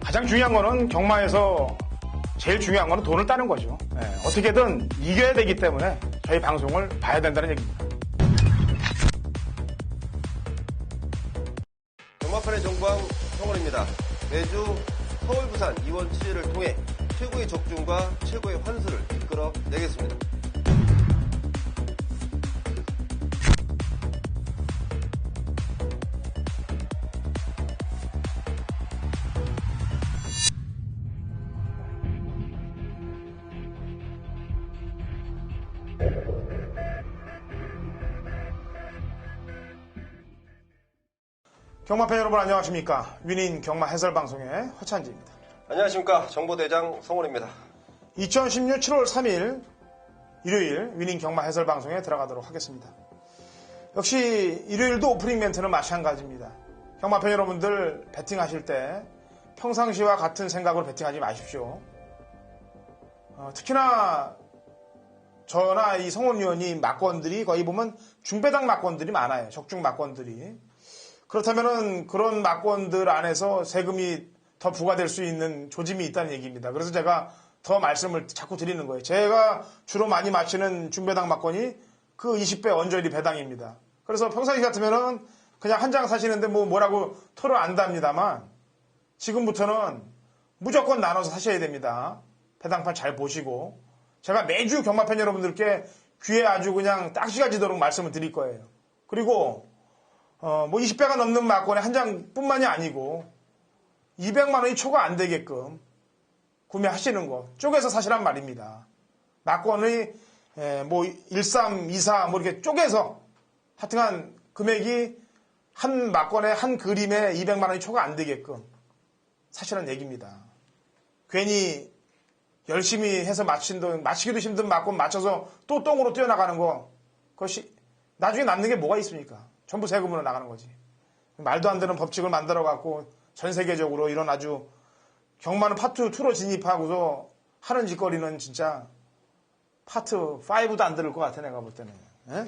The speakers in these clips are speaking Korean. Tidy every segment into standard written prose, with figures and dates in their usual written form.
가장 중요한 거는 경마에서 제일 중요한 거는 돈을 따는 거죠. 어떻게든 이겨야 되기 때문에 저희 방송을 봐야 된다는 얘기입니다. 경마판의 정광 성원입니다. 매주 서울, 부산, 이원 취재를 통해 최고의 적중과 최고의 환수를 이끌어내겠습니다. 경마팬 여러분 안녕하십니까. 위닝 경마 해설방송의 허찬지입니다. 안녕하십니까. 정보대장 성원입니다. 2016 7월 3일 일요일 위닝 경마 해설방송에 들어가도록 하겠습니다. 역시 일요일도 오프닝 멘트는 마찬가지입니다. 경마팬 여러분들 배팅하실 때 평상시와 같은 생각으로 배팅하지 마십시오. 특히나 저나 이 성원 의원이 막권들이 거의 보면 중배당 막권들이 많아요. 적중 막권들이. 그렇다면은 그런 막권들 안에서 세금이 더 부과될 수 있는 조짐이 있다는 얘기입니다. 그래서 제가 더 말씀을 자꾸 드리는 거예요. 제가 주로 많이 마치는 중배당 막권이 그 20배 언저리 배당입니다. 그래서 평상시 같으면은 그냥 한 장 사시는데 뭐라고 토를 안 답니다만 지금부터는 무조건 나눠서 사셔야 됩니다. 배당판 잘 보시고 제가 매주 경마팬 여러분들께 귀에 아주 그냥 딱지가 지도록 말씀을 드릴 거예요. 그리고 20배가 넘는 막권에 한 장뿐만이 아니고 200만 원이 초과 안 되게끔 구매하시는 거 쪼개서 사시란 말입니다. 막권의 13, 24 이렇게 쪼개서 하여튼간 금액이 한 막권에 한 그림에 200만 원이 초과 안 되게끔 사시란 얘기입니다. 괜히 열심히 해서 맞히기도 힘든 막권 맞춰서 또 똥으로 뛰어나가는 거 그것이 나중에 남는 게 뭐가 있습니까? 전부 세금으로 나가는 거지. 말도 안 되는 법칙을 만들어갖고 전 세계적으로 이런 아주 경마는 파트 2로 진입하고서 하는 짓거리는 진짜 파트 5도 안 들을 것 같아 내가 볼 때는.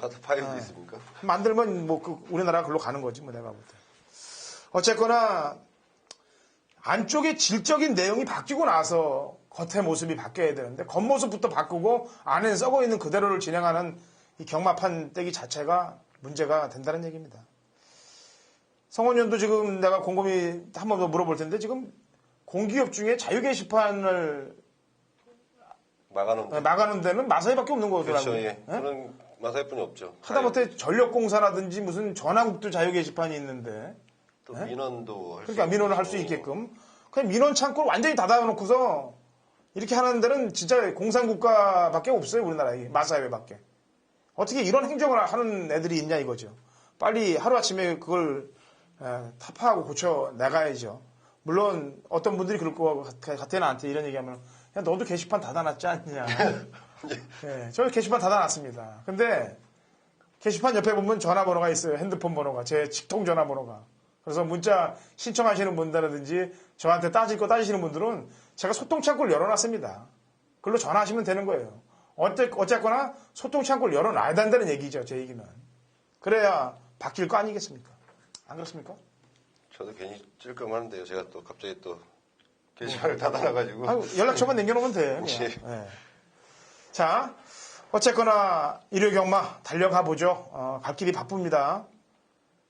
파트 5도 있습니까? 만들면 우리나라 글로 가는 거지 뭐 내가 볼 때. 어쨌거나 안쪽에 질적인 내용이 바뀌고 나서 겉의 모습이 바뀌어야 되는데 겉모습부터 바꾸고 안에 썩어 있는 그대로를 진행하는 이 경마판 떼기 자체가 문제가 된다는 얘기입니다. 성원 의원도 지금 내가 곰곰이 한 번 더 물어볼 텐데 지금 공기업 중에 자유 게시판을 막아놓은 데는 마사회밖에 없는 거더라고요. 그렇죠. 예. 그런 마사회뿐이 없죠. 하다못해 전력공사라든지 무슨 전화국도 자유 게시판이 있는데 또 민원도 할 그러니까 민원을 할 수 있게끔 그냥 민원 창구를 완전히 닫아놓고서 이렇게 하는 데는 진짜 공산국가밖에 없어요. 우리나라에 마사회밖에. 어떻게 이런 행정을 하는 애들이 있냐 이거죠. 빨리 하루아침에 그걸 타파하고 고쳐나가야죠. 물론 어떤 분들이 그럴 것 같아 나한테 이런 얘기하면 야 너도 게시판 닫아놨지 않냐. 네, 저 게시판 닫아놨습니다. 근데 게시판 옆에 보면 전화번호가 있어요. 핸드폰 번호가. 제 직통 전화번호가. 그래서 문자 신청하시는 분들이라든지 저한테 따질 거 따지시는 분들은 제가 소통창구를 열어놨습니다. 그걸로 전화하시면 되는 거예요. 어쨌거나 소통창구를 열어놔야 된다는 얘기죠. 제 얘기는. 그래야 바뀔 거 아니겠습니까? 안 그렇습니까? 저도 괜히 찔끔하는데요. 제가 또 갑자기 또 게시판을 닫아놔가지고. 연락처만 남겨놓으면 돼. 네. 자, 어쨌거나 일요 경마 달려가 보죠. 갈 길이 바쁩니다.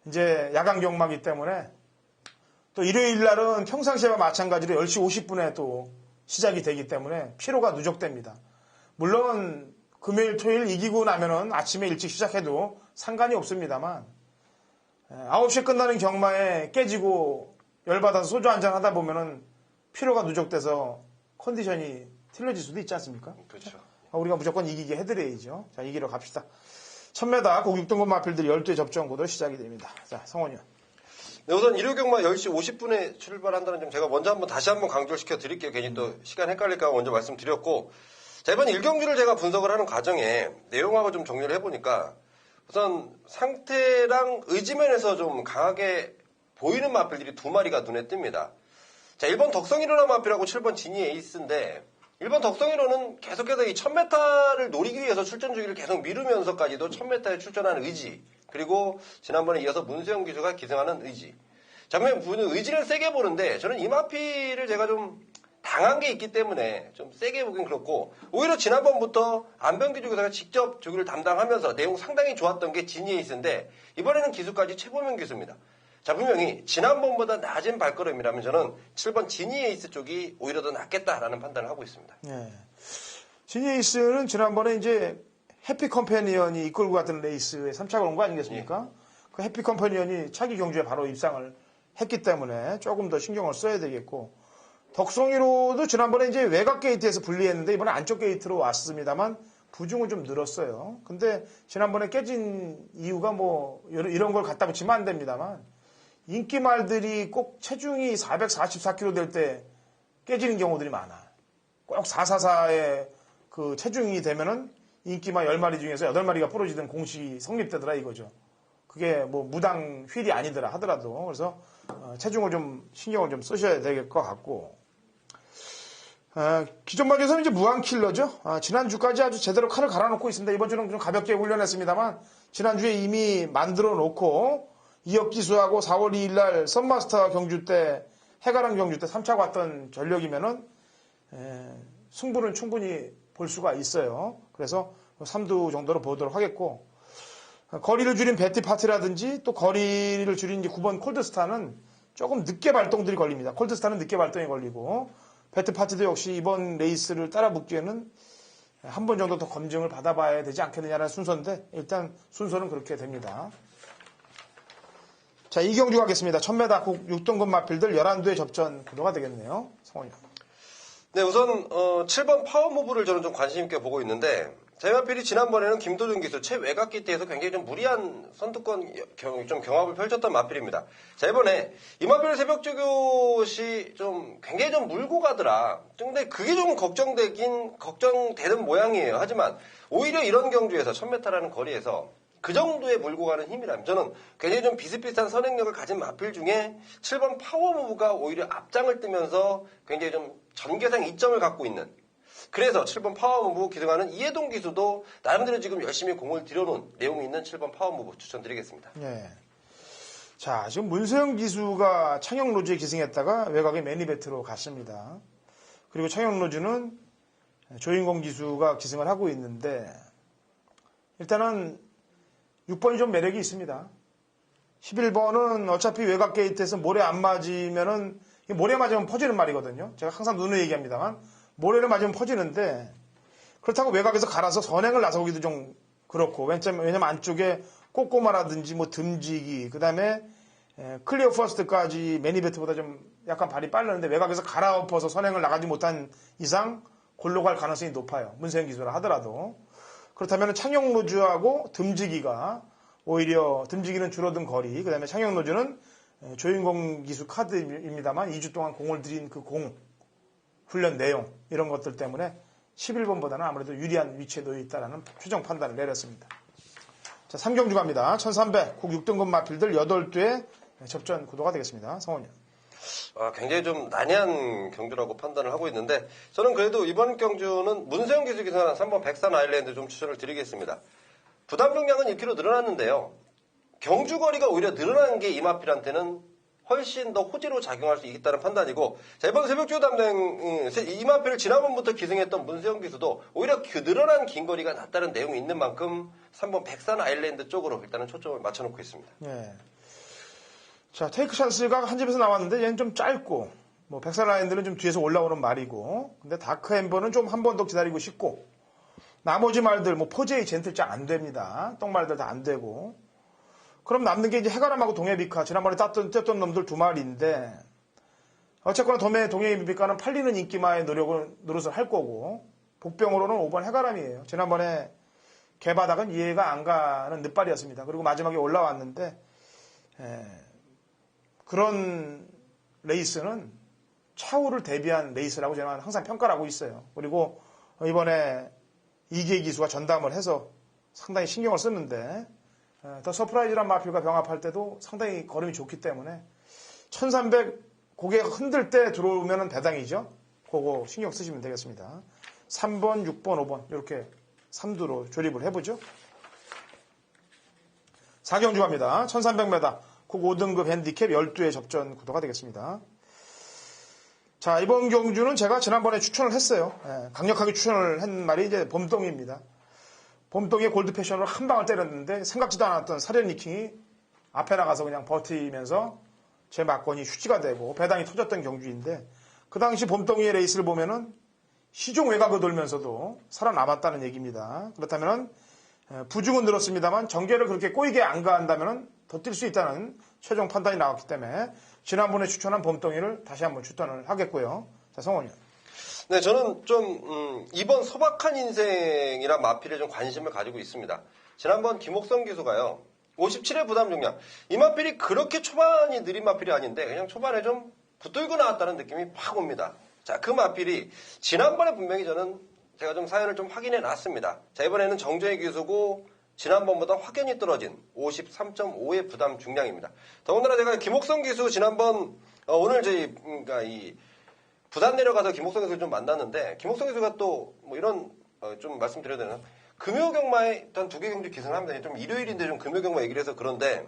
이제 야간 경마기 때문에 또 일요일 날은 평상시와 마찬가지로 10시 50분에 또 시작이 되기 때문에 피로가 누적됩니다. 물론 금요일, 토요일 이기고 나면은 아침에 일찍 시작해도 상관이 없습니다만 9시에 끝나는 경마에 깨지고 열받아서 소주 한잔 하다 보면은 피로가 누적돼서 컨디션이 틀려질 수도 있지 않습니까? 그렇죠. 우리가 무조건 이기게 해드려야죠. 자, 이기러 갑시다. 1000m 고 6등급 마필들이 12회 접전구도 시작이 됩니다. 자, 성원이 형. 네, 우선 일요 경마 10시 50분에 출발한다는 점 제가 먼저 다시 한번 강조를 시켜드릴게요. 괜히 또 시간 헷갈릴까 먼저 말씀드렸고 자, 이번 1경주를 제가 분석을 하는 과정에 내용하고 좀 정리를 해보니까 우선 상태랑 의지면에서 좀 강하게 보이는 마필들이 두 마리가 눈에 띕니다. 자, 1번 덕성일호라 마필하고 7번 진이 에이스인데 1번 덕성일호는 계속해서 이 1000m를 노리기 위해서 출전 주기를 계속 미루면서까지도 1000m에 출전하는 의지 그리고 지난번에 이어서 문수영 기수가 기승하는 의지 장면 보는 의지는 세게 보는데 저는 이마피를 제가 좀 당한 게 있기 때문에 좀 세게 보긴 그렇고 오히려 지난번부터 안병기 조교사가 직접 조교를 담당하면서 내용 상당히 좋았던 게 지니에이스인데 이번에는 기수까지 최보명 기수입니다. 자, 분명히 지난번보다 낮은 발걸음이라면 저는 7번 지니에이스 쪽이 오히려 더 낫겠다라는 판단을 하고 있습니다. 네. 지니에이스는 지난번에 이제 해피 컴패니언이 이끌고 갔던 레이스에 3차가 온 거 아니겠습니까? 그 해피 컴패니언이 차기 경주에 바로 입상을 했기 때문에 조금 더 신경을 써야 되겠고 덕성이로도 지난번에 이제 외곽 게이트에서 분리했는데 이번에 안쪽 게이트로 왔습니다만 부중은 좀 늘었어요. 근데 지난번에 깨진 이유가 뭐 이런 걸 갖다 붙이면 안 됩니다만 인기말들이 꼭 체중이 444kg 될 때 깨지는 경우들이 많아. 꼭 444의 그 체중이 되면은 인기말 10마리 중에서 8마리가 부러지던 공식이 성립되더라 이거죠. 그게 뭐 무당 휠이 아니더라 하더라도 그래서 체중을 좀 신경을 좀 쓰셔야 될 것 같고 기존 마주에서는 이제 무한킬러죠. 지난주까지 아주 제대로 칼을 갈아놓고 있습니다. 이번 주는 좀 가볍게 훈련했습니다만 지난주에 이미 만들어 놓고 이역 기수하고 4월 2일 날 썬마스터 경주 때 해가랑 경주 때 3차 갔던 전력이면은 승부는 충분히 볼 수가 있어요. 그래서 3두 정도로 보도록 하겠고 거리를 줄인 베티 파티라든지 또 거리를 줄인 이제 9번 콜드스타는 조금 늦게 발동들이 걸립니다. 콜드스타는 늦게 발동이 걸리고 베티 파티도 역시 이번 레이스를 따라 붙기에는 한 번 정도 더 검증을 받아봐야 되지 않겠느냐는 순서인데 일단 순서는 그렇게 됩니다. 자, 이경주 가겠습니다. 1000m 국 6등급 마필들 11두의 접전 구도가 되겠네요. 성원이. 네, 우선 7번 파워무브를 저는 좀 관심 있게 보고 있는데 제마필이 지난번에는 김도준 기수 최외곽 기대에서 굉장히 좀 무리한 선두권 좀 경합을 펼쳤던 마필입니다. 자, 이번에 이 마필 새벽조교시 좀 굉장히 좀 물고 가더라. 근데 그게 좀 걱정되는 모양이에요. 하지만 오히려 이런 경주에서 1000m라는 거리에서 그 정도의 물고 가는 힘이라면 저는 굉장히 좀 비슷비슷한 선행력을 가진 마필 중에 7번 파워무브가 오히려 앞장을 뜨면서 굉장히 좀 전개상 이점을 갖고 있는 그래서 7번 파워무브 기승하는 이해동 기수도 나름대로 지금 열심히 공을 들여놓은 내용이 있는 7번 파워무브 추천드리겠습니다. 네. 자, 지금 문세영 기수가 창영로즈에 기승했다가 외곽의 매니베트로 갔습니다. 그리고 창영로즈는 조인공 기수가 기승을 하고 있는데 일단은 6번이 좀 매력이 있습니다. 11번은 어차피 외곽 게이트에서 모래 안 맞으면은 모래 맞으면 퍼지는 말이거든요. 제가 항상 누누이 얘기합니다만 모래를 맞으면 퍼지는데 그렇다고 외곽에서 갈아서 선행을 나서기도 좀 그렇고 왜냐면 안쪽에 꼬꼬마라든지 뭐 듬지기 그다음에 클리어 퍼스트까지 매니베트보다 좀 약간 발이 빠르는데 외곽에서 갈아엎어서 선행을 나가지 못한 이상 골로 갈 가능성이 높아요. 문세영 기수라 하더라도. 그렇다면 창영로즈하고 듬지기가 오히려 듬지기는 줄어든 거리 그다음에 창영로즈는 조인공 기수 카드입니다만 2주 동안 공을 들인 그 공 훈련 내용 이런 것들 때문에 11번보다는 아무래도 유리한 위치에 놓여 있다는 최종 판단을 내렸습니다. 자, 3경주 갑니다. 1300 국 6등급 마필들 8두의 접전 구도가 되겠습니다. 성원이. 굉장히 좀 난해한 경주라고 판단을 하고 있는데 저는 그래도 이번 경주는 문세영 기수 기승하는 3번 백산 아일랜드 좀 추천을 드리겠습니다. 부담 병량은 1km 늘어났는데요. 경주 거리가 오히려 늘어난 게 이마필한테는 훨씬 더 호재로 작용할 수 있다는 판단이고 자, 이번 새벽주 담당 이마필을 지난번부터 기승했던 문세영 기수도 오히려 그 늘어난 긴 거리가 낫다는 내용이 있는 만큼 3번 백산 아일랜드 쪽으로 일단은 초점을 맞춰놓고 있습니다. 네. 자, 테이크 찬스가 한 집에서 나왔는데 얘는 좀 짧고 뭐 백산 아일랜드는 좀 뒤에서 올라오는 말이고 근데 다크 햄버는 좀 한 번 더 기다리고 싶고 나머지 말들 뭐 포제이 젠틀짱 안 됩니다. 똥말들 다 안 되고 그럼 남는 게 이제 해가람하고 동해비카 지난번에 떴던 놈들 2마리인데 어쨌거나 동해비카는 팔리는 인기마의 노릇을 할 거고 복병으로는 5번 해가람이에요. 지난번에 개바닥은 이해가 안 가는 늦발이었습니다. 그리고 마지막에 올라왔는데 그런 레이스는 차후를 대비한 레이스라고 저는 항상 평가를 하고 있어요. 그리고 이번에 이기의 기수가 전담을 해서 상당히 신경을 썼는데 더 서프라이즈란 마필과 병합할 때도 상당히 걸음이 좋기 때문에 1300 고개가 흔들 때 들어오면 대당이죠. 그거 신경 쓰시면 되겠습니다. 3번, 6번, 5번 이렇게 3두로 조립을 해보죠. 4경주 갑니다. 1300m 국 5등급 핸디캡 12회 접전 구도가 되겠습니다. 자, 이번 경주는 제가 지난번에 추천을 했어요. 강력하게 추천을 한 말이 이제 봄동입니다. 봄동의 골드 패션으로 한 방을 때렸는데 생각지도 않았던 사련 리킹이 앞에 나가서 그냥 버티면서 제 막건이 휴지가 되고 배당이 터졌던 경주인데 그 당시 봄동이의 레이스를 보면은 시종 외곽을 돌면서도 살아남았다는 얘기입니다. 그렇다면 부중은 늘었습니다만 전개를 그렇게 꼬이게 안 가한다면 더 뛸 수 있다는 최종 판단이 나왔기 때문에 지난번에 추천한 봄동이를 다시 한번 추천을 하겠고요. 자, 성원이. 네, 저는 좀 이번 소박한 인생이란 마필에 좀 관심을 가지고 있습니다. 지난번 김옥성 기수가요. 57회 부담 중량. 이 마필이 그렇게 초반이 느린 마필이 아닌데 그냥 초반에 좀 붙들고 나왔다는 느낌이 팍 옵니다. 자, 그 마필이 지난번에 분명히 제가 좀 사연을 좀 확인해 놨습니다. 자, 이번에는 정재희 기수고 지난번보다 확연히 떨어진 53.5의 부담 중량입니다. 더군다나 제가 김옥성 기수 지난번 오늘 그러니까 이 부산 내려가서 김옥성 기수를 좀 만났는데 김옥성 기수가 또 뭐 이런 좀 말씀드려야 되나? 금요경마에 일단 2개 경주 기승합니다. 좀 일요일인데 좀 금요경마 얘기를 해서 그런데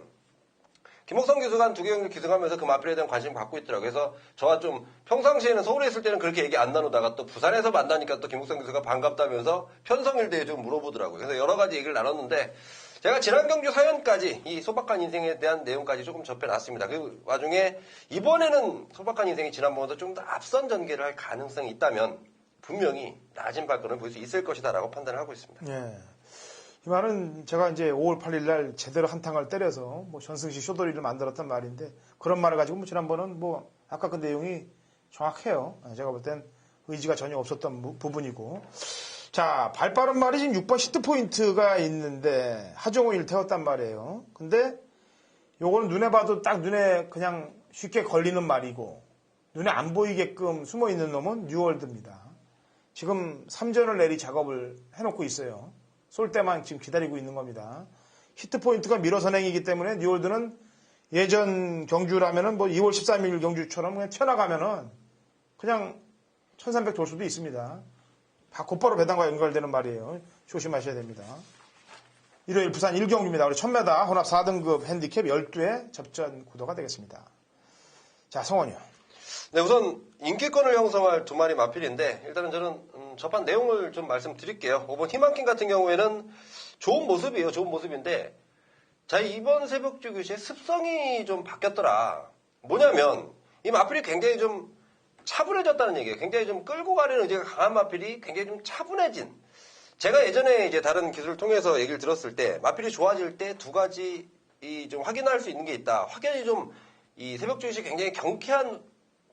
김옥성 기수가 한 2개 경주 기승하면서 그 마필에 대한 관심을 갖고 있더라고요. 그래서 저와 좀 평상시에는 서울에 있을 때는 그렇게 얘기 안 나누다가 또 부산에서 만나니까 또 김옥성 기수가 반갑다면서 편성일대에 좀 물어보더라고요. 그래서 여러 가지 얘기를 나눴는데 제가 지난 경주 사연까지 이 소박한 인생에 대한 내용까지 조금 접해놨습니다. 그 와중에 이번에는 소박한 인생이 지난번보다 좀 더 앞선 전개를 할 가능성이 있다면 분명히 낮은 발걸음을 볼 수 있을 것이다라고 판단을 하고 있습니다. 예. 이 말은 제가 이제 5월 8일 날 제대로 한탕을 때려서 뭐 전승식 쇼돌이를 만들었단 말인데 그런 말을 가지고 뭐 지난번은 뭐 아까 그 내용이 정확해요. 제가 볼 땐 의지가 전혀 없었던 부분이고. 자, 발빠른 말이 지금 6번 시트 포인트가 있는데 하정우를 태웠단 말이에요. 근데 요거는 눈에 봐도 딱 눈에 그냥 쉽게 걸리는 말이고 눈에 안 보이게끔 숨어 있는 놈은 뉴월드입니다. 지금 3전을 내리 작업을 해놓고 있어요. 쏠 때만 지금 기다리고 있는 겁니다. 히트 포인트가 밀어선행이기 때문에 뉴월드는 예전 경주라면은 뭐 2월 13일 경주처럼 그냥 튀어나가면은 그냥 1300 돌 수도 있습니다. 곧바로 배당과 연결되는 말이에요. 조심하셔야 됩니다. 일요일 부산 1경주입니다. 우리 1000m 혼합 4등급 핸디캡 12회 접전 구도가 되겠습니다. 자, 성원이요. 네, 우선 인기권을 형성할 2마리 마필인데 일단은 저는 접한 내용을 좀 말씀드릴게요. 5번 희망킹 같은 경우에는 좋은 모습이에요. 좋은 모습인데 자, 이번 새벽주 교시에 습성이 좀 바뀌었더라. 뭐냐면 이 마필이 굉장히 좀 차분해졌다는 얘기예요. 굉장히 좀 끌고 가려는 의지가 강한 마필이 굉장히 좀 차분해진. 제가 예전에 이제 다른 기술을 통해서 얘기를 들었을 때 마필이 좋아질 때 2가지 좀 확인할 수 있는 게 있다. 확연히 좀 이 새벽주 교시 굉장히 경쾌한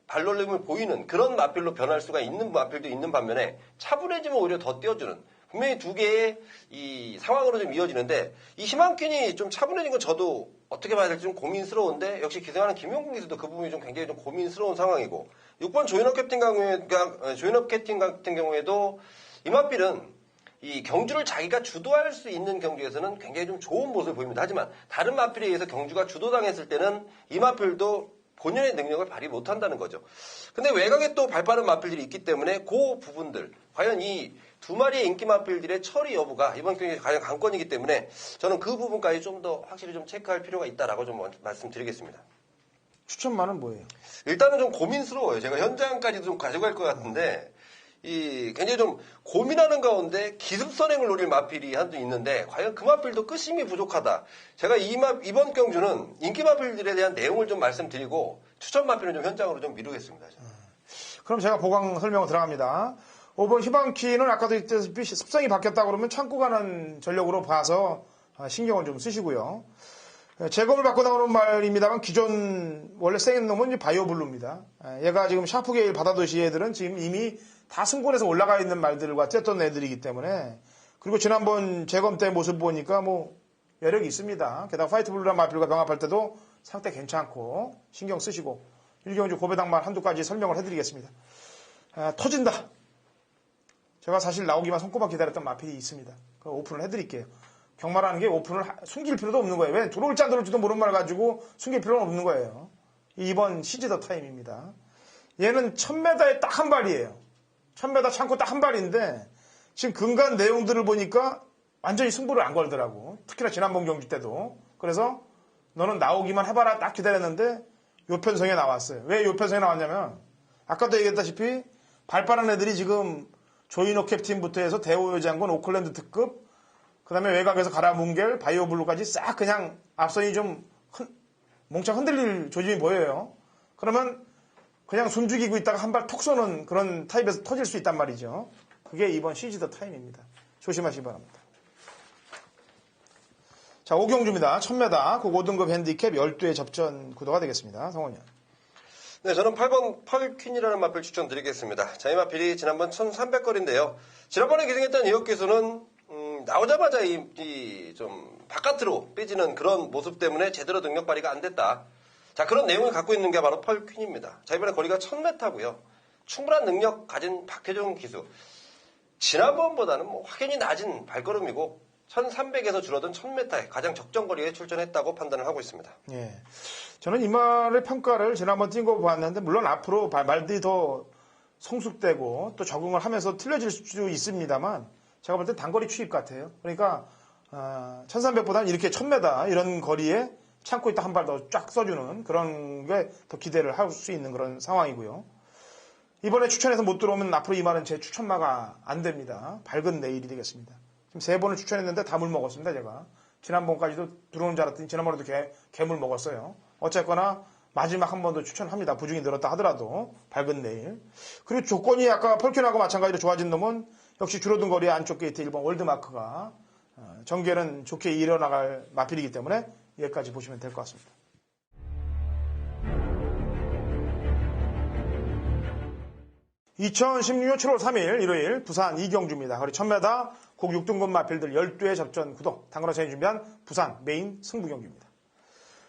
발놀림을 보이는 그런 마필로 변할 수가 있는 마필도 있는 반면에 차분해지면 오히려 더 띄워주는 분명히 2개의 이 상황으로 좀 이어지는데 이 희망퀸이 좀 차분해진 건 저도 어떻게 봐야 될지 좀 고민스러운데 역시 기생하는 김용국 기수도 그 부분이 좀 굉장히 좀 고민스러운 상황이고 6번 조인업 캡틴 같은 경우에도 이 마필은 이 경주를 자기가 주도할 수 있는 경주에서는 굉장히 좀 좋은 모습을 보입니다. 하지만 다른 마필에 의해서 경주가 주도당했을 때는 이 마필도 본연의 능력을 발휘 못한다는 거죠. 근데 외곽에 또 발빠른 마필들이 있기 때문에 그 부분들 과연 이 2마리의 인기 마필들의 처리 여부가 이번 경기에 과연 관건이기 때문에 저는 그 부분까지 좀 더 확실히 좀 체크할 필요가 있다라고 좀 말씀드리겠습니다. 추천만은 뭐예요? 일단은 좀 고민스러워요. 제가 현장까지도 좀 가져갈 것 같은데 굉장히 좀 고민하는 가운데 기습선행을 노릴 마필이 한두 있는데 과연 그 마필도 끝심이 부족하다. 제가 이번 경주는 인기 마필들에 대한 내용을 좀 말씀드리고 추천 마필은 좀 현장으로 좀 미루겠습니다. 그럼 제가 보강 설명을 들어갑니다. 5번 희망키는 아까도言った다시피 습성이 바뀌었다 그러면 참고 가는 전력으로 봐서 신경을 좀 쓰시고요. 제검을 받고 나오는 말입니다만 기존 원래 센 놈은 바이오블루입니다. 얘가 지금 샤프게일 바다도시 애들은 지금 이미 다 승권에서 올라가 있는 말들과 뛰었던 애들이기 때문에 그리고 지난번 재검 때 모습 보니까 뭐 여력이 있습니다. 게다가 화이트블루랑 마필과 병합할 때도 상태 괜찮고 신경 쓰시고 일경주 고배당만 한두 가지 설명을 해드리겠습니다. 터진다. 제가 사실 나오기만 손꼽아 기다렸던 마필이 있습니다. 오픈을 해드릴게요. 경마라는 게 오픈을 숨길 필요도 없는 거예요. 왜 들어올지 안 들어올지도 모르는 말 가지고 숨길 필요는 없는 거예요. 이번 시즈 더 타임입니다. 얘는 1000m에 딱 한 발이에요. 1000m 참고 딱 한 발인데 지금 근간 내용들을 보니까 완전히 승부를 안 걸더라고. 특히나 지난번 경기 때도. 그래서 너는 나오기만 해봐라 딱 기다렸는데 요 편성에 나왔어요. 왜 요 편성에 나왔냐면 아까도 얘기했다시피 발빠른 애들이 지금 조이노 캡틴부터 해서 대호요 장군, 오클랜드 특급, 그 다음에 외곽에서 가라 뭉겔, 바이오 블루까지 싹 그냥 앞선이 좀 몽창 흔들릴 조짐이 보여요. 그러면 그냥 숨죽이고 있다가 한 발 톡 쏘는 그런 타입에서 터질 수 있단 말이죠. 그게 이번 시즈 더 타임입니다. 조심하시기 바랍니다. 자, 오경주입니다. 1000m 고고등급 핸디캡 12회 접전 구도가 되겠습니다. 성원이 형. 네, 저는 8번 펄퀸이라는 마필 추천드리겠습니다. 자, 이 마필이 지난번 1300거리인데요. 지난번에 기승했던 이역 기수는 나오자마자 좀 바깥으로 빼지는 그런 모습 때문에 제대로 능력 발휘가 안 됐다. 자, 그런 내용을 갖고 있는 게 바로 펄퀸입니다. 자, 이번에 거리가 1000m고요. 충분한 능력 가진 박혜종 기수. 지난번보다는 확연히 낮은 발걸음이고 1300에서 줄어든 1000m에 가장 적정 거리에 출전했다고 판단을 하고 있습니다. 예. 저는 이 말의 평가를 지난번 뛴 거 보았는데 물론 앞으로 말들이 더 성숙되고 또 적응을 하면서 틀려질 수 있습니다만 제가 볼 때 단거리 추입 같아요. 그러니까 1300보다는 이렇게 1000m 이런 거리에 참고 있다 한 발 더 쫙 써주는 그런 게 더 기대를 할 수 있는 그런 상황이고요. 이번에 추천해서 못 들어오면 앞으로 이 말은 제 추천마가 안 됩니다. 밝은 내일이 되겠습니다. 지금 3번을 추천했는데 다 물 먹었습니다, 제가. 지난번까지도 들어오는 줄 알았더니 지난번에도 개물 먹었어요. 어쨌거나 마지막 한 번 더 추천합니다. 부중이 늘었다 하더라도 밝은 내일. 그리고 조건이 아까 펄킨하고 마찬가지로 좋아진 놈은 역시 줄어든 거리 안쪽 게이트 1번 월드마크가 전개는 좋게 이뤄나갈 마필이기 때문에 여기까지 보시면 될 것 같습니다. (2016년 7월 3일) 일요일 부산 이경주입니다. 거리 1000m 국 6등급 마필들 12회 접전 구도 당근화천이 준비한 부산 메인 승부 경기입니다.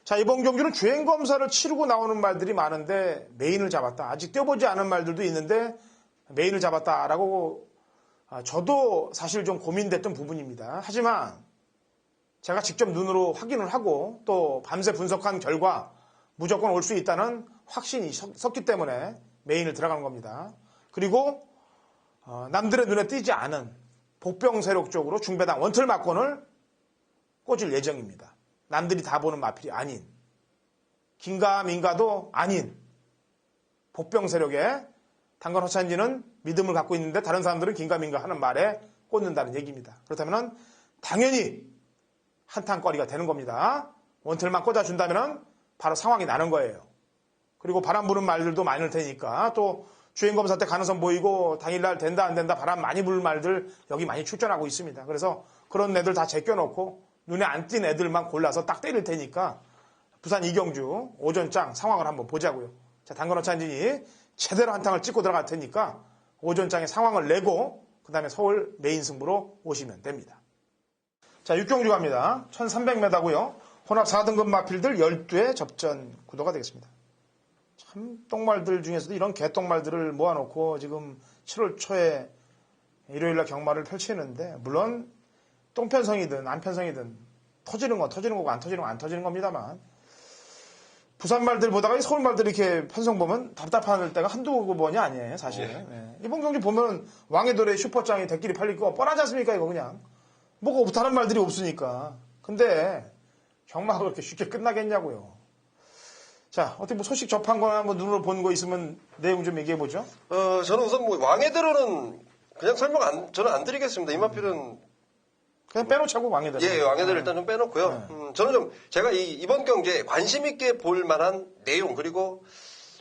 자, 이번 경기는 주행검사를 치르고 나오는 말들이 많은데 메인을 잡았다. 아직 뛰어보지 않은 말들도 있는데 메인을 잡았다라고 저도 사실 좀 고민됐던 부분입니다. 하지만 제가 직접 눈으로 확인을 하고 또 밤새 분석한 결과 무조건 올 수 있다는 확신이 섰기 때문에 메인을 들어가는 겁니다. 그리고 남들의 눈에 띄지 않은 복병 세력 쪽으로 중배당 원틀 막권을 꽂을 예정입니다. 남들이 다 보는 마필이 아닌 긴가민가도 아닌 복병 세력에 당근 허찬지는 믿음을 갖고 있는데 다른 사람들은 긴가민가 하는 말에 꽂는다는 얘기입니다. 그렇다면 당연히 한탕거리가 되는 겁니다. 원틀만 꽂아준다면 바로 상황이 나는 거예요. 그리고 바람 부는 말들도 많을 테니까 또 주행검사 때 가능성 보이고 당일날 된다 안 된다 바람 많이 불 말들 여기 많이 출전하고 있습니다. 그래서 그런 애들 다 제껴놓고 눈에 안 띈 애들만 골라서 딱 때릴 테니까 부산 이경주 오전장 상황을 한번 보자고요. 자, 당근어찬진이 제대로 한탕을 찍고 들어갈 테니까 오전장의 상황을 내고 그 다음에 서울 메인 승부로 오시면 됩니다. 자, 6경주 갑니다. 1300m고요. 혼합 4등급 마필들 12회 접전 구도가 되겠습니다. 참 똥말들 중에서도 이런 개똥말들을 모아놓고 지금 7월 초에 일요일날 경마를 펼치는데 물론 똥편성이든 안편성이든 터지는 건 터지는 거고 안 터지는 건 안 터지는 겁니다만 부산 말들 보다가 서울 말들 이렇게 편성 보면 답답할 때가 한두 번이 아니에요 사실. 네. 이번 경기 보면 왕의 노래 슈퍼짱이 대끼리 팔릴 거 뻔하지 않습니까 이거 그냥. 뭐가 다른 말들이 없으니까. 근데 경마가 그렇게 쉽게 끝나겠냐고요. 자, 어떻게 뭐 소식 접한 거나 뭐 눈으로 본 거 있으면 내용 좀 얘기해 보죠. 저는 우선 왕의 대로는 그냥 저는 안 드리겠습니다. 이 마필은 그냥 빼놓자고 왕의 대로. 예, 왕의 대로 일단 좀 빼놓고요. 저는 제가 이번 경기에 관심 있게 볼 만한 내용 그리고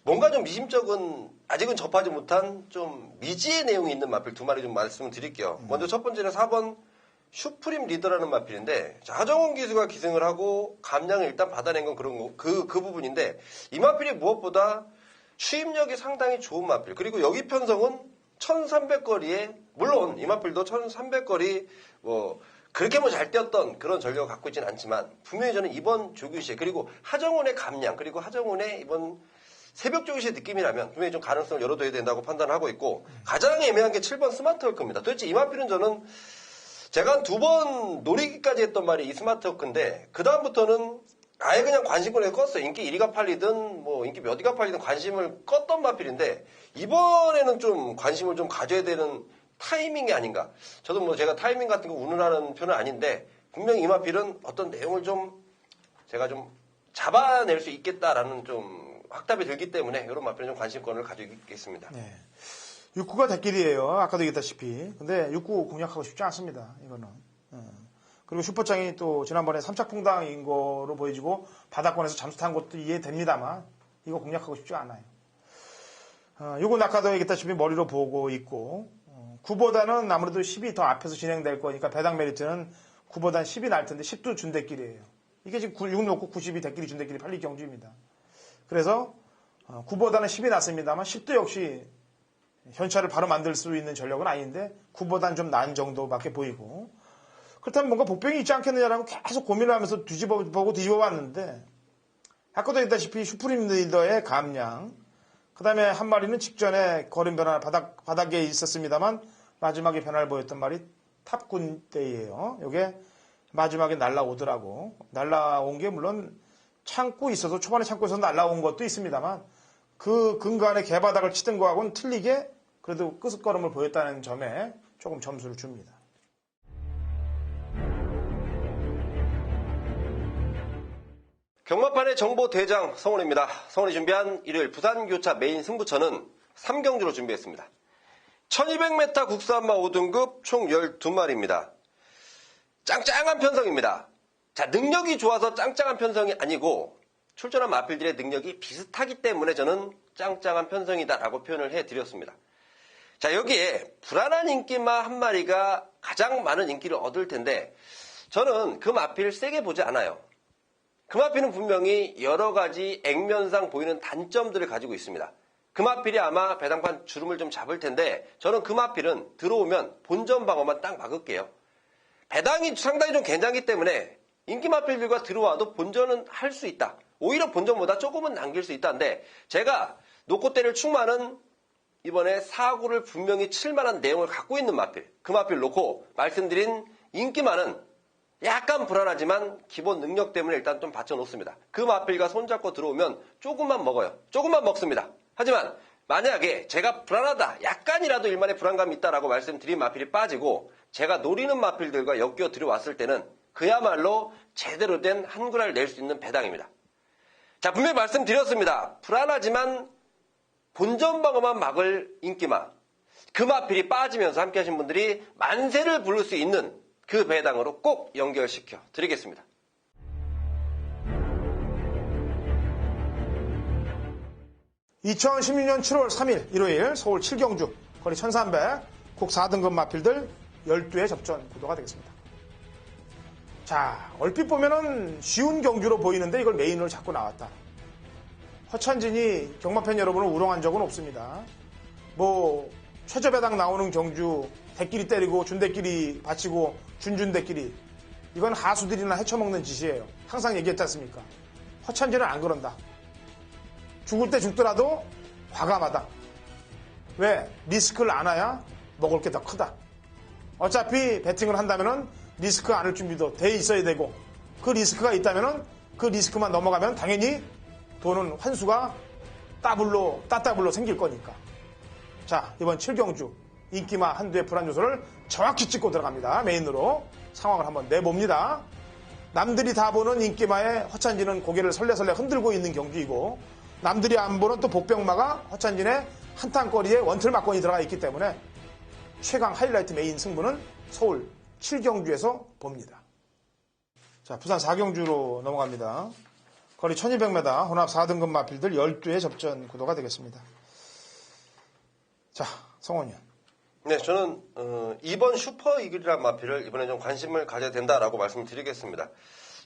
뭔가 좀 미심쩍은 아직은 접하지 못한 좀 미지의 내용이 있는 마필 두 마리 좀 말씀을 드릴게요. 먼저 첫 번째는 4번 슈프림 리더라는 마필인데 하정훈 기수가 기승을 하고 감량을 일단 받아낸 건 그런 거, 그 부분인데 이 마필이 무엇보다 추임력이 상당히 좋은 마필 그리고 여기 편성은 1300거리에 물론 이 마필도 1300거리 그렇게 잘 뛰었던 그런 전력을 갖고 있지는 않지만 분명히 저는 이번 조규시에 그리고 하정훈의 감량 그리고 하정훈의 이번 새벽 조규시의 느낌이라면 분명히 좀 가능성을 열어둬야 된다고 판단을 하고 있고 가장 애매한 게 7번 스마트워크입니다. 도대체 이 마필은 저는 제가 한 2번 노리기까지 했던 말이 이 스마트워크인데 그 다음부터는 아예 그냥 관심권을 껐어요. 인기 1위가 팔리든 인기 몇 위가 팔리든 관심을 껐던 마필인데 이번에는 좀 관심을 좀 가져야 되는 타이밍이 아닌가. 저도 제가 타이밍 같은 거 운운하는 편은 아닌데 분명히 이 마필은 어떤 내용을 좀 제가 좀 잡아낼 수 있겠다라는 좀 확답이 들기 때문에 이런 마필은 좀 관심권을 가지고 있겠습니다. 네. 6구가 대길이에요. 아까도 얘기했다시피. 근데 6구 공략하고 싶지 않습니다. 이거는. 그리고 슈퍼장이 또 지난번에 3착풍당인 거로 보여지고 바닥권에서 잠수 탄 것도 이해됩니다만 이거 공략하고 싶지 않아요. 6은 아까도 얘기했다시피 머리로 보고 있고 9보다는 아무래도 10이 더 앞에서 진행될 거니까 배당 메리트는 9보다는 10이 날 텐데 10도 준대길이에요. 이게 지금 6 놓고 90이 대길이 준대길이 팔릴 경주입니다. 그래서 9보다는 10이 낫습니다만 10도 역시 현찰을 바로 만들 수 있는 전력은 아닌데 9보다는 좀 나은 정도밖에 보이고 그렇다면 뭔가 복병이 있지 않겠느냐라고 계속 고민을 하면서 뒤집어보고 뒤집어봤는데 아까도 얘기했다시피 슈프림 리더의 감량 그 다음에 한 마리는 직전에 거린 변화 바닥에 있었습니다만 마지막에 변화를 보였던 말이 탑군대예요. 이게 마지막에 날라오더라고. 날라온 게 물론 참고 있어서 초반에 참고 있어서 날라온 것도 있습니다만 그 근간에 개바닥을 치던 거하고는 틀리게 그래도 끄스걸음을 보였다는 점에 조금 점수를 줍니다. 경마판의 정보 대장 성훈입니다. 성훈이 준비한 일요일 부산교차 메인 승부처는 3경주로 준비했습니다. 1200m 국산마 5등급 총 12마리입니다. 짱짱한 편성입니다. 자, 능력이 좋아서 짱짱한 편성이 아니고 출전한 마필들의 능력이 비슷하기 때문에 저는 짱짱한 편성이다라고 표현을 해드렸습니다. 자, 여기에 불안한 인기마 한 마리가 가장 많은 인기를 얻을 텐데 저는 그 마필 세게 보지 않아요. 그 마필은 분명히 여러 가지 액면상 보이는 단점들을 가지고 있습니다. 그 마필이 아마 배당판 주름을 좀 잡을 텐데 저는 그 마필은 들어오면 본전 방어만 딱 막을게요. 배당이 상당히 좀 괜찮기 때문에 인기 마필들과 들어와도 본전은 할 수 있다. 오히려 본전보다 조금은 남길 수 있다는데 제가 놓고 때릴 충만은 이번에 4구를 분명히 칠 만한 내용을 갖고 있는 마필. 그 마필 놓고 말씀드린 인기만은 약간 불안하지만 기본 능력 때문에 일단 좀 받쳐놓습니다. 그 마필과 손잡고 들어오면 조금만 먹어요. 조금만 먹습니다. 하지만 만약에 제가 불안하다, 약간이라도 일만의 불안감이 있다라고 말씀드린 마필이 빠지고 제가 노리는 마필들과 엮여 들어왔을 때는 그야말로 제대로 된 한구라를 낼 수 있는 배당입니다. 자, 분명히 말씀드렸습니다. 불안하지만 본전 방어만 막을 인기마. 그 마필이 빠지면서 함께 하신 분들이 만세를 부를 수 있는 그 배당으로 꼭 연결시켜 드리겠습니다. (2016년 7월 3일) 일요일 서울 7경주 거리 1300 국 4등급 마필들 12회 접전 구도가 되겠습니다. 자, 얼핏 보면은 쉬운 경주로 보이는데 이걸 메인으로 잡고 나왔다. 허찬진이 경마팬 여러분을 우롱한 적은 없습니다. 뭐 최저배당 나오는 경주 대끼리 때리고 준대끼리 바치고 준대끼리 이건 하수들이나 헤쳐먹는 짓이에요. 항상 얘기했지 않습니까? 허찬진은 안 그런다. 죽을 때 죽더라도 과감하다. 왜? 리스크를 안 해야 먹을 게 더 크다. 어차피 베팅을 한다면은 리스크 안 할 준비도 돼 있어야 되고 그 리스크가 있다면은 그 리스크만 넘어가면 당연히 돈은 환수가 따따블로 생길 거니까. 자, 이번 7경주 인기마 한두의 불안 요소를 정확히 찍고 들어갑니다. 메인으로 상황을 한번 내봅니다. 남들이 다 보는 인기마에 허찬진은 고개를 설레설레 흔들고 있는 경주이고 남들이 안 보는 또 복병마가 허찬진의 한탄거리에 원틀 막건이 들어가 있기 때문에 최강 하이라이트 메인 승부는 서울 7경주에서 봅니다. 자, 부산 4경주로 넘어갑니다. 거리 1200m 혼합 4등급 마필들 12회 접전 구도가 되겠습니다. 자, 성원이요. 네, 저는 이번 슈퍼 이글이라는 마필을 이번에 좀 관심을 가져야 된다라고 말씀드리겠습니다.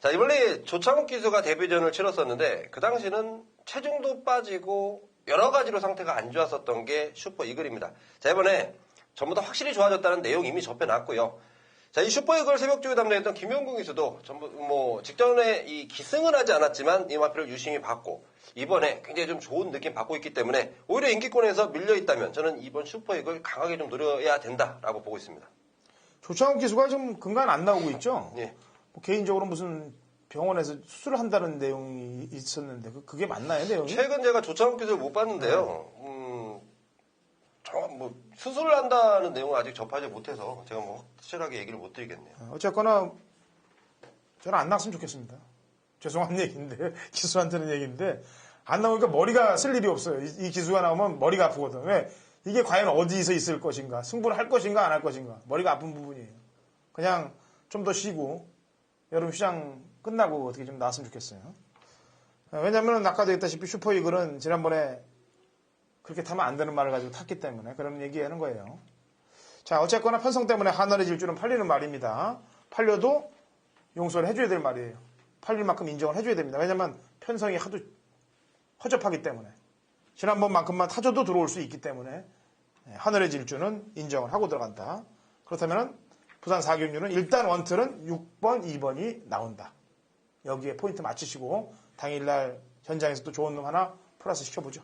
자, 이번에 조창욱 기수가 데뷔전을 치렀었는데 그 당시는 체중도 빠지고 여러 가지로 상태가 안 좋았었던 게 슈퍼 이글입니다. 자, 이번에 전부 다 확실히 좋아졌다는 내용 이미 접해놨고요. 자, 이 슈퍼 이글 새벽주에 담당했던 김용국 기수도 전부 직전에 이 기승을 하지 않았지만 이 마필을 유심히 봤고 이번에 굉장히 좀 좋은 느낌 받고 있기 때문에 오히려 인기권에서 밀려있다면 저는 이번 슈퍼 이글 강하게 좀 노려야 된다라고 보고 있습니다. 조창욱 기수가 좀 근간 안 나오고 있죠? 예. 뭐 개인적으로 무슨 병원에서 수술을 한다는 내용이 있었는데 그게 맞나요, 내용이? 최근 제가 조창욱 기수를 못 봤는데요. 뭐 수술을 한다는 내용은 아직 접하지 못해서 제가 뭐 확실하게 얘기를 못 드리겠네요. 어쨌거나 저는 안 나왔으면 좋겠습니다. 죄송한 얘기인데 기수한테는 얘기인데 안 나오니까 머리가 쓸 일이 없어요. 이 기수가 나오면 머리가 아프거든. 왜? 이게 과연 어디서 있을 것인가? 승부를 할 것인가 안 할 것인가? 머리가 아픈 부분이에요. 그냥 좀 더 쉬고 여름 휴장 끝나고 어떻게 좀 나왔으면 좋겠어요. 왜냐하면 아까도 얘기했다시피 슈퍼이글은 지난번에 그렇게 타면 안 되는 말을 가지고 탔기 때문에 그런 얘기하는 거예요. 자, 어쨌거나 편성 때문에 하늘의 질주는 팔리는 말입니다. 팔려도 용서를 해줘야 될 말이에요. 팔릴 만큼 인정을 해줘야 됩니다. 왜냐하면 편성이 하도 허접하기 때문에 지난번만큼만 타줘도 들어올 수 있기 때문에 하늘의 질주는 인정을 하고 들어간다. 그렇다면 부산 사경유는 일단 원틀은 6번, 2번이 나온다. 여기에 포인트 맞추시고 당일날 현장에서 또 좋은 놈 하나 플러스 시켜보죠.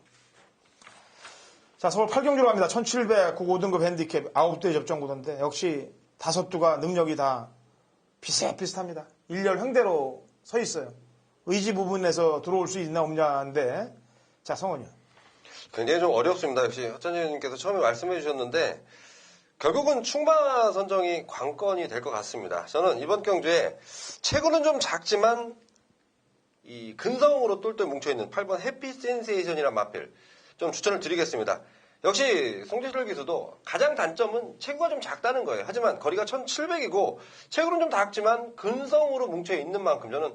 자, 서울 8경주로 갑니다. 1700 5등급 핸디캡 9대 접전 구도인데 역시 5두가 능력이 다 비슷비슷합니다. 일렬 횡대로 서 있어요. 의지 부분에서 들어올 수 있나 없냐인데 자, 성원이요. 굉장히 좀 어렵습니다. 역시 허찬재님께서 처음에 말씀해 주셨는데 결국은 충마 선정이 관건이 될 것 같습니다. 저는 이번 경주에 체구는 좀 작지만 이 근성으로 똘똘 뭉쳐있는 8번 해피 센세이션이란 마필 좀 추천을 드리겠습니다. 역시 송재철 기수도 가장 단점은 체구가 좀 작다는 거예요. 하지만 거리가 1700이고 체구는 좀 작지만 근성으로 뭉쳐있는 만큼 저는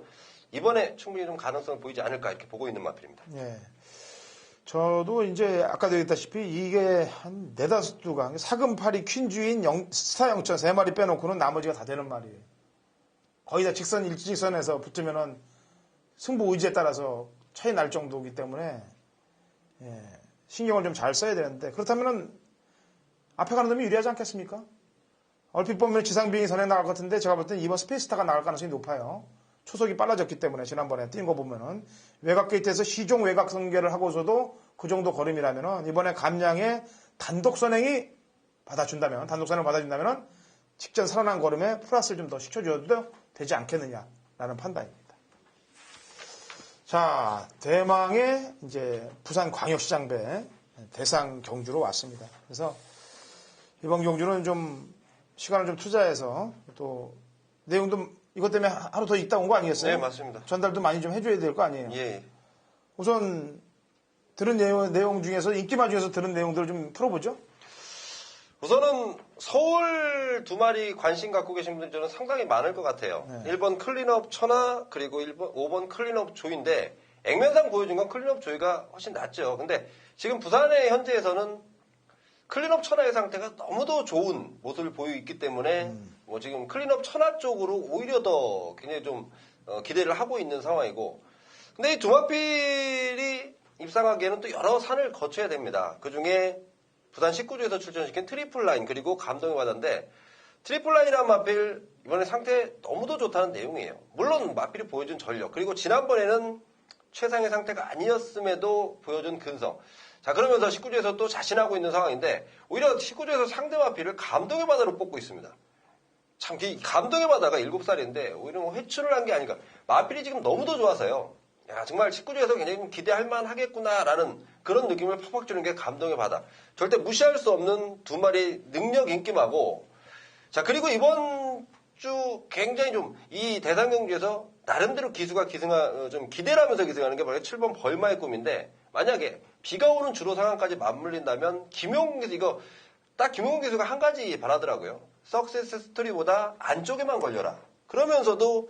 이번에 충분히 좀 가능성을 보이지 않을까 이렇게 보고 있는 마필입니다. 예. 저도 이제 아까도 얘기했다시피 이게 한 4-5두가 사금팔이 퀸주인 스타 영천 3마리 빼놓고는 나머지가 다 되는 말이에요. 거의 다 직선 일직선에서 붙으면은 승부 의지에 따라서 차이 날 정도이기 때문에 예, 신경을 좀 잘 써야 되는데 그렇다면은 앞에 가는 놈이 유리하지 않겠습니까? 얼핏 보면 지상비행이 선에 나갈 것 같은데 제가 볼 때는 이번 스페이스타가 나갈 가능성이 높아요. 초속이 빨라졌기 때문에 지난번에 뛴 거 보면은 외곽 게이트에서 시종 외곽 성계를 하고서도 그 정도 걸음이라면은 이번에 감량에 단독 선행이 받아준다면 단독 선행을 받아준다면은 직전 살아난 걸음에 플러스를 좀 더 시켜줘도 되지 않겠느냐라는 판단입니다. 자, 대망의 이제 부산 광역시장배 대상 경주로 왔습니다. 그래서 이번 경주는 좀 시간을 좀 투자해서 또 내용도 이것 때문에 하루 더 있다 온 거 아니겠어요? 네, 맞습니다. 전달도 많이 좀 해줘야 될 거 아니에요? 예. 우선 들은 내용 중에서 인기마 중에서 들은 내용들을 좀 풀어보죠. 우선은 서울 2마리 관심 갖고 계신 분들이 저는 상당히 많을 것 같아요. 네. 1번 클린업 천하 그리고 5번 클린업 조인데 액면상 보여준 건 클린업 조이가 훨씬 낫죠. 근데 지금 부산의 현재에서는 클린업 천하의 상태가 너무도 좋은 모습을 보이고 있기 때문에 뭐 지금 클린업 천하 쪽으로 오히려 더 굉장히 좀 기대를 하고 있는 상황이고 근데 이 2마필이 입상하기에는 또 여러 산을 거쳐야 됩니다. 그중에 부산 19주에서 출전시킨 트리플 라인 그리고 감동의 바다인데 트리플 라인이라는 마필 이번에 상태 너무도 좋다는 내용이에요. 물론 마필이 보여준 전력 그리고 지난번에는 최상의 상태가 아니었음에도 보여준 근성. 자 그러면서 19주에서 또 자신하고 있는 상황인데 오히려 19주에서 상대 마필을 감동의 바다로 뽑고 있습니다. 참 감동의 바다가 7살인데 오히려 뭐 회춘을 한 게 아닌가. 마필이 지금 너무도 좋아서요. 야 정말 19주에서 굉장히 좀 기대할 만하겠구나라는 그런 느낌을 팍팍 주는 게 감동의 바다. 절대 무시할 수 없는 2마리 능력 인기마고 자 그리고 이번 주 굉장히 좀 이 대상 경주에서 나름대로 기수가 좀 기대를 하면서 기승하는 게 바로 7번 벌마의 꿈인데 만약에 비가 오는 주로 상황까지 맞물린다면 김용훈 기수 이거 딱 김용훈 기수가 한 가지 바라더라고요. 석세스 스토리보다 안쪽에만 걸려라. 그러면서도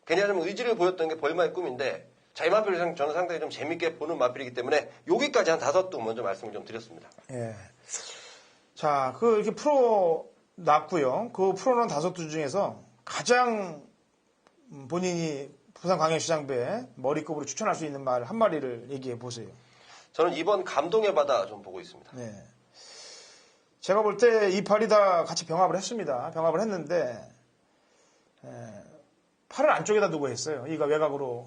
굉장히 좀 의지를 보였던 게 벌마의 꿈인데 자, 이 마필을 저는 상당히 좀 재밌게 보는 마필이기 때문에 여기까지 한 5두 먼저 말씀을 좀 드렸습니다. 예. 자, 이렇게 풀어 놨고요. 그 풀어놓은 5두 중에서 가장 본인이 부산광역시장배 머리급으로 추천할 수 있는 말 한 마리를 얘기해 보세요. 저는 이번 감동의 바다 좀 보고 있습니다. 네. 제가 볼 때 이 팔이 다 같이 병합을 했습니다. 병합을 했는데 팔을 안쪽에다 두고 했어요. 이가 외곽으로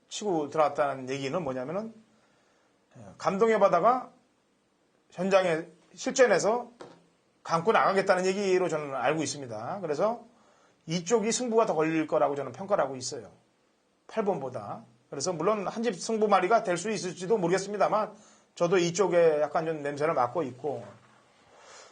치고 들어왔다는 얘기는 뭐냐면은 감동의 바다가 현장에 실전에서 감고 나가겠다는 얘기로 저는 알고 있습니다. 그래서 이쪽이 승부가 더 걸릴 거라고 저는 평가를 하고 있어요. 8번보다. 그래서 물론 한 집 승부 마리가 될 수 있을지도 모르겠습니다만 저도 이쪽에 약간 좀 냄새를 맡고 있고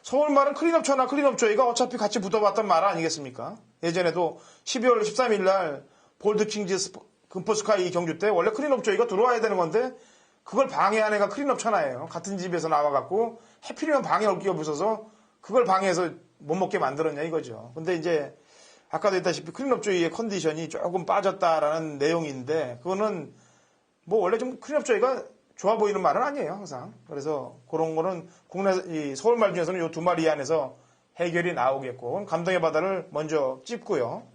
서울말은 클린업 천하 클린업 조이가 어차피 같이 붙어봤던 말 아니겠습니까? 예전에도 12월 13일 날 볼드킹즈 금포스카이 경주 때 원래 클린업 조이가 들어와야 되는 건데 그걸 방해한 애가 클린업 천하예요. 같은 집에서 나와갖고 해필이면 방해할 게 없어서 그걸 방해해서 못 먹게 만들었냐 이거죠. 근데 이제 아까도 했다시피 클린업 조이의 컨디션이 조금 빠졌다라는 내용인데 그거는 뭐 원래 좀 클린업 조이가 좋아 보이는 말은 아니에요 항상. 그래서 그런 거는 국내 이 서울말 중에서는 요 두 마리 안에서 해결이 나오겠고 감동의 바다를 먼저 찝고요.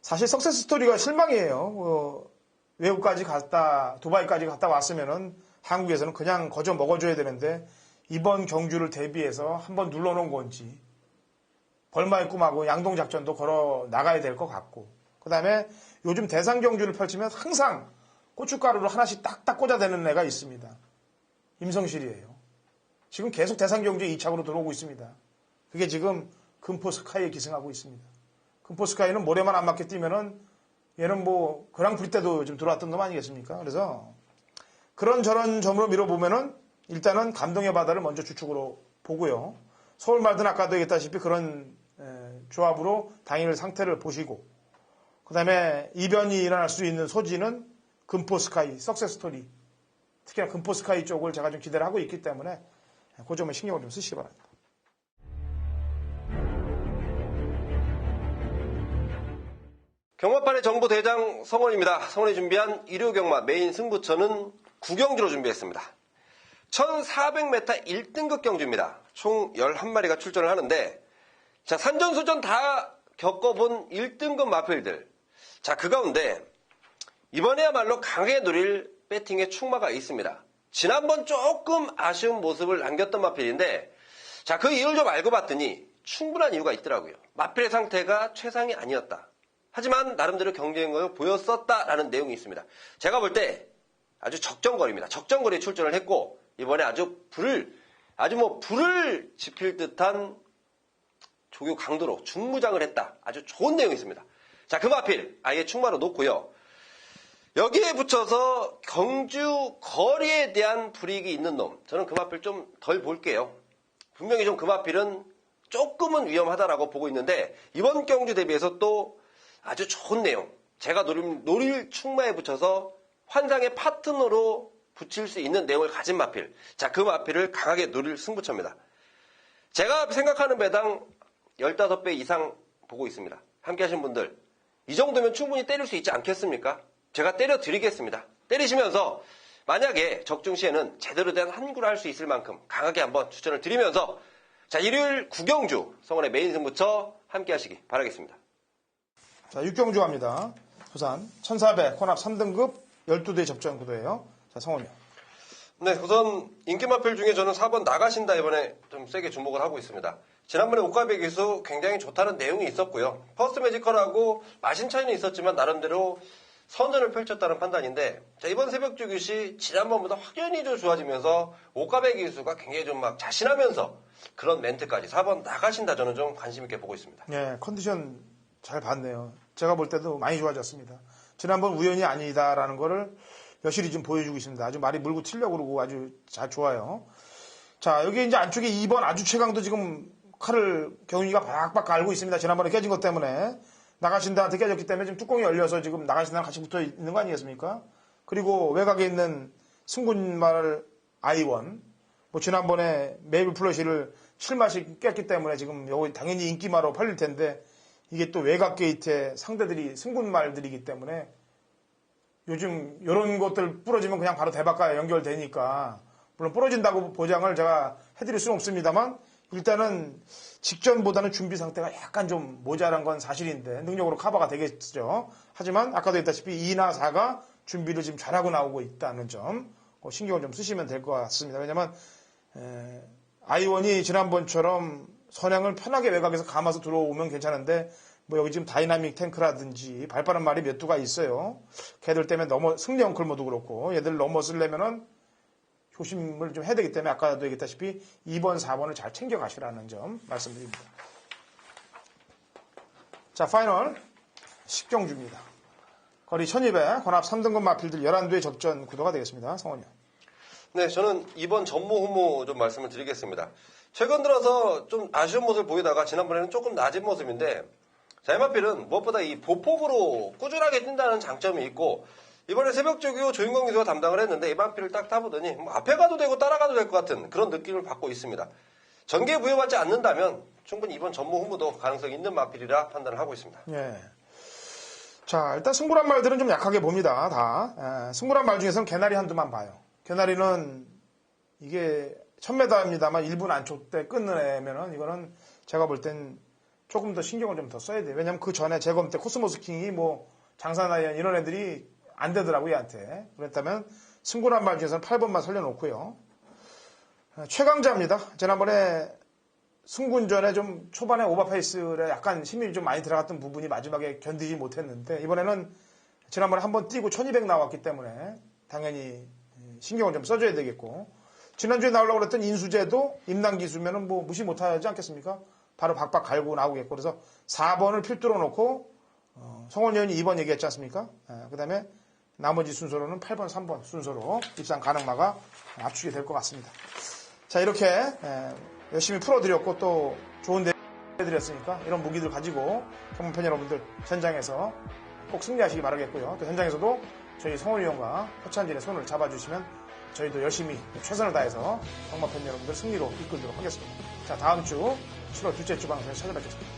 사실 석세스 스토리가 실망이에요. 외국까지 갔다 두바이까지 갔다 왔으면은 한국에서는 그냥 거저 먹어줘야 되는데 이번 경주를 대비해서 한번 눌러놓은 건지 벌마의 꿈하고 양동작전도 걸어 나가야 될 것 같고 그 다음에 요즘 대상 경주를 펼치면 항상 고춧가루를 하나씩 딱딱 꽂아대는 애가 있습니다. 임성실이에요. 지금 계속 대상 경주에 2착으로 들어오고 있습니다. 그게 지금 금포스카이에 기승하고 있습니다. 금포스카이는 모래만 안 맞게 뛰면은 얘는 뭐 그랑프리 때도 좀 들어왔던 놈 아니겠습니까? 그래서 그런저런 점으로 밀어보면은 일단은 감동의 바다를 먼저 주축으로 보고요. 서울말든 아까도 얘기했다시피 그런 조합으로 당일 상태를 보시고 그 다음에 이변이 일어날 수 있는 소지는 금포스카이, 석세스토리 특히나 금포스카이 쪽을 제가 좀 기대를 하고 있기 때문에 그 점에 신경을 좀 쓰시기 바랍니다. 경마판의 정보 대장 성원입니다. 성원이 준비한 일요 경마 메인 승부처는 구경주로 준비했습니다. 1400m 1등급 경주입니다. 총 11마리가 출전을 하는데 자 산전수전 다 겪어본 1등급 마필들 자 그 가운데 이번에야말로 강하게 노릴 배팅의 충마가 있습니다. 지난번 조금 아쉬운 모습을 남겼던 마필인데 자 그 이유를 좀 알고 봤더니 충분한 이유가 있더라고요. 마필의 상태가 최상이 아니었다. 하지만 나름대로 경쟁력을 보였었다라는 내용이 있습니다. 제가 볼 때 아주 적정거리입니다. 적정거리에 출전을 했고 이번에 아주 불을 지필 듯한 조교 강도로 중무장을 했다. 아주 좋은 내용이 있습니다. 자, 그 마필 아예 충마로 놓고요. 여기에 붙여서 경주 거리에 대한 불이익이 있는 놈. 저는 그 마필 좀 덜 볼게요. 분명히 좀 그 마필은 조금은 위험하다라고 보고 있는데 이번 경주 대비해서 또 아주 좋은 내용. 제가 노릴 충마에 붙여서 환상의 파트너로 붙일 수 있는 내용을 가진 마필. 자, 그 마필을 강하게 노릴 승부처입니다. 제가 생각하는 배당 15배 이상 보고 있습니다. 함께 하신 분들, 이 정도면 충분히 때릴 수 있지 않겠습니까? 제가 때려 드리겠습니다. 때리시면서 만약에 적중 시에는 제대로 된 한구를 할 수 있을 만큼 강하게 한번 추천을 드리면서 자, 일요일 구경주 성원의 메인 승부처 함께 하시기 바라겠습니다. 자, 6경주 갑니다. 부산 1400 혼합 3등급 12대 접전 구도예요. 자, 성원이요. 네, 우선 인기마필 중에 저는 4번 나가신다 이번에 좀 세게 주목을 하고 있습니다. 지난번에 옷가베 기수 굉장히 좋다는 내용이 있었고요. 퍼스트 매지컬하고 마신 차이는 있었지만 나름대로 선전을 펼쳤다는 판단인데 자, 이번 새벽주 기시 지난번보다 확연히 좀 좋아지면서 옷가베 기수가 굉장히 좀 막 자신하면서 그런 멘트까지 4번 나가신다 저는 좀 관심 있게 보고 있습니다. 네, 컨디션 잘 봤네요. 제가 볼 때도 많이 좋아졌습니다. 지난번 우연이 아니다라는 거를 여실히 좀 보여주고 있습니다. 아주 말이 물고 튀려고 그러고 아주 잘 좋아요. 자, 여기 이제 안쪽에 2번 아주 최강도 지금 칼을 경윤이가 박박 갈고 있습니다. 지난번에 깨진 것 때문에. 나가신다한테 깨졌기 때문에 지금 뚜껑이 열려서 지금 나가신다랑 같이 붙어 있는 거 아니겠습니까? 그리고 외곽에 있는 승군말 아이원. 뭐 지난번에 메이블 플러시를 7마씩 깼기 때문에 지금 여기 당연히 인기마로 팔릴 텐데 이게 또 외곽 게이트의 상대들이 승군말들이기 때문에 요즘 이런 것들 부러지면 그냥 바로 대박과 연결되니까 물론 부러진다고 보장을 제가 해드릴 수는 없습니다만 일단은 직전보다는 준비 상태가 약간 좀 모자란 건 사실인데 능력으로 커버가 되겠죠. 하지만 아까도 했다시피 2나 4가 준비를 지금 잘하고 나오고 있다는 점 신경을 좀 쓰시면 될 것 같습니다. 왜냐하면 아이원이 지난번처럼 선행을 편하게 외곽에서 감아서 들어오면 괜찮은데 뭐 여기 지금 다이나믹 탱크라든지 발빠른 말이 몇 두가 있어요. 걔들 때문에 승리 엉클모도 그렇고 얘들 넘어서려면은 조심을 좀 해야 되기 때문에 아까도 얘기했다시피 2번, 4번을 잘 챙겨 가시라는 점 말씀드립니다. 자, 파이널 10경주입니다. 거리 1200, 혼합 3등급 마필들 11두의 접전 구도가 되겠습니다. 성원이요. 네, 저는 이번 전모 후모 좀 말씀을 드리겠습니다. 최근 들어서 좀 아쉬운 모습을 보이다가 지난번에는 조금 낮은 모습인데 자, 엠바페는 무엇보다 이 보폭으로 꾸준하게 뛴다는 장점이 있고 이번에 새벽조교 조인권 기수가 담당을 했는데 엠바페를 딱 타보더니 뭐 앞에 가도 되고 따라가도 될 것 같은 그런 느낌을 받고 있습니다. 전개 부여받지 않는다면 충분히 이번 전무 후보도 가능성이 있는 마필이라 판단을 하고 있습니다. 예. 자, 일단 승부란 말들은 좀 약하게 봅니다. 다. 승부란 말 중에서는 개나리 한두만 봐요. 개나리는 이게 1000m입니다만 1분 안쪽 때 끝내면은 이거는 제가 볼 땐 조금 더 신경을 좀 더 써야 돼요. 왜냐면 그 전에 재검 때 코스모스 킹이 뭐 장사나이언 이런 애들이 안 되더라고요, 얘한테. 그렇다면 승부란 말 중에서는 8번만 살려놓고요. 최강자입니다. 지난번에 승군전에 좀 초반에 오버페이스에 약간 힘이 좀 많이 들어갔던 부분이 마지막에 견디지 못했는데 이번에는 지난번에 한번 뛰고 1200 나왔기 때문에 당연히 신경을 좀 써줘야 되겠고 지난주에 나오려고 그랬던 인수제도 임단기수면은 뭐 무시 못하지 않겠습니까? 바로 박박 갈고 나오겠고 그래서 4번을 필두로 놓고 성원 의원이 2번 얘기했지 않습니까? 그 다음에 나머지 순서로는 8번, 3번 순서로 입상 가능마가 압축이 될 것 같습니다. 자 이렇게 열심히 풀어드렸고 또 좋은 대회 해드렸으니까 이런 무기들 가지고 경문팬 여러분들 현장에서 꼭 승리하시기 바라겠고요. 또 현장에서도 저희 성원 의원과 허찬진의 손을 잡아주시면 저희도 열심히 최선을 다해서 경문팬 여러분들 승리로 이끌도록 하겠습니다. 자 다음 주 7월 둘째 주 방송에서 찾아뵙겠습니다.